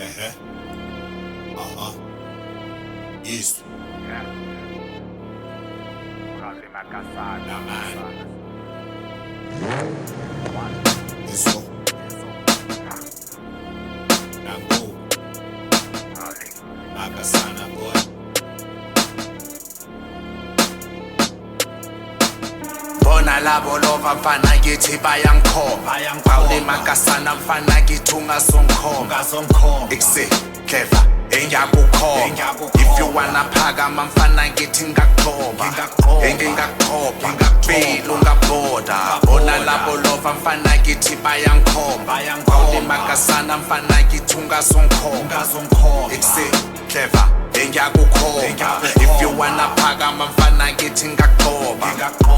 Ehe. Aha. Isso. Isso. Nangu. Makasana boy. Bona labo lova mfana ngithi bayangikhomba Bawule makasana mfana ngithi ungasongikhomba Ekuseni clever engiyakukhomba If you wanna phakama mfana ngithi ngakuthoba Engingakuthoba Feel ungabhoda Bona labo lova mfana ngithi bayangikhomba Bawule makasana mfana ngithi ungasongikhomba Ekuseni clever engiyakukhomba If you wanna phakama mfana ngithi ngakuthoba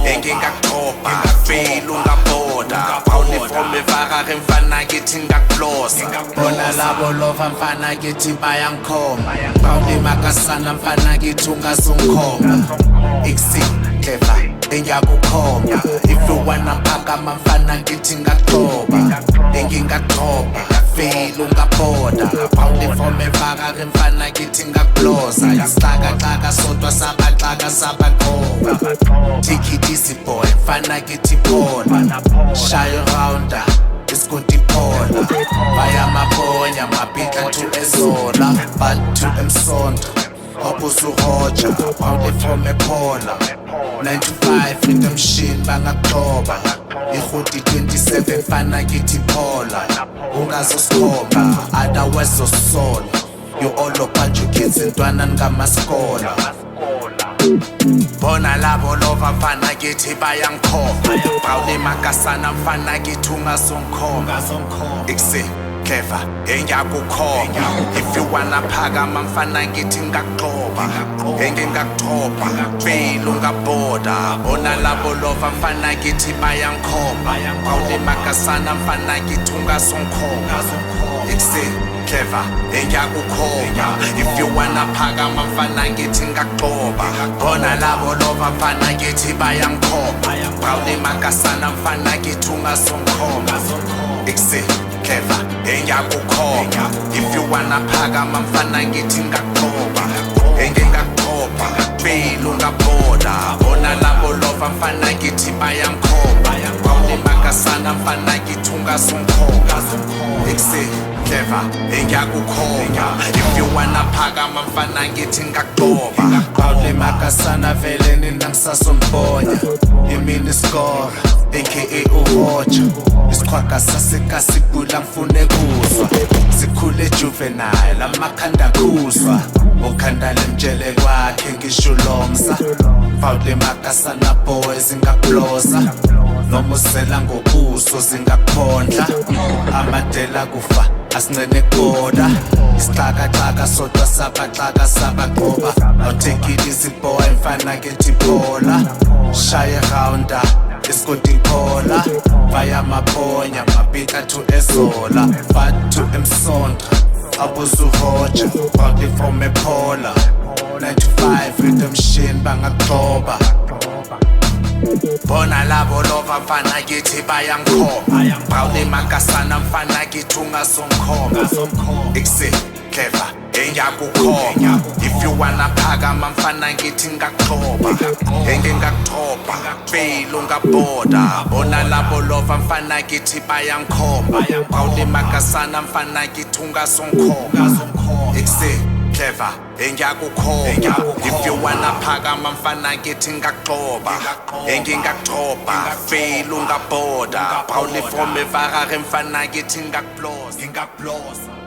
Engingakuthoba Feel ungabhoda Uniform evakare mfana ngithi ngakuplosa Bona labo lova mfana ngithi bayangikhomba Bawule makasana mfana ngithi ungasongikhomba Ekuseni clever engiyakukhomba If you wanna phakama mfana ngithi ngakuthoba Engingakuthoba Feel ungabhoda Uniform evakare mfana ngithi ngakuplosa Isixaka sodwa sabaxaka sabaqhoba Take it easy boy mfana ngithi phona Shaya rounder isigodi phola Vaya mabonya mabhika to ezola But to emsonto Obusuhoja Uniform ephola 9 to 5 in the machine bangakuthoba Ihudi 27 mfana ngithi phola Ungazosikhomba otherwise zosola You all up at your kids intwana ngamaskola Bona labo lova mfana ngithi bayangikhomba Bawule makasana mfana ngithi ungasongikhomba Ekuseni clever engiyakukhomba If you wanna phakama mfana ngithi ngakuthoba Engingakuthoba Feel ungabhoda Bona labo lova mfana ngithi bayangikhomba Bawule makasana mfana ngithi ungasongikhomba Ekuseni clever engiyakukhomba If you wanna phakama mfana ngithi ngakuthoba Bona labo lova mfana ngithi bayangikhomba Bawule makasana mfana ngithi ungasongikhomba Ekuseni clever engiyakukhomba If you wanna phakama mfana ngithi ngakuthoba Engingakuthoba Feel ungabhoda Bona labo lova mfana ngithi bayangikhomba Bawule makasana mfana ngithi ungasongikhomba Ekuseni clever engiyakukhomba If you wanna phakama mfana ngithi ngakuthoba Bawule makasana vele nina ngisasombonya Imini iskora aka uhoja Isikhwaga sasekasibula ngifune kuzwa Sikhule juvenile amakhanda kuzwa Ukhanda lemtshele kwakhe ngishulomsa Bawule makasana boys zingakuplosa Noma usela ngobuso zingakuphondla Amadela kufa asincene kuboda Isixaka sodwa sabaxaka sabaqhoba Now take it easy boy mfana ngithi phola Shaya rounder isigodi phola Vaya maphonya mabhika to ezola But to emsonto abusuhoja Uniform ephola 9 to 5 rhythm machine bangakuthoba Bona labo lova mfana ngithi bayangikhomba Bawule makasana mfana ngithi ungasongikhomba Ekuseni clever engiyakukhomba If you wanna phakama mfana ngithi ngakuthoba Engingakuthoba Feel ungabhoda Bona labo lova mfana ngithi bayangikhomba Bawule makasana mfana ngithi ungasongikhomba Ekuseni clever engiyakukhomba If you wanna phakama mfana ngithi ngakuthoba Engingakuthoba Feel ungabhoda Bawule from evakare mfana ngithi ngakuplosa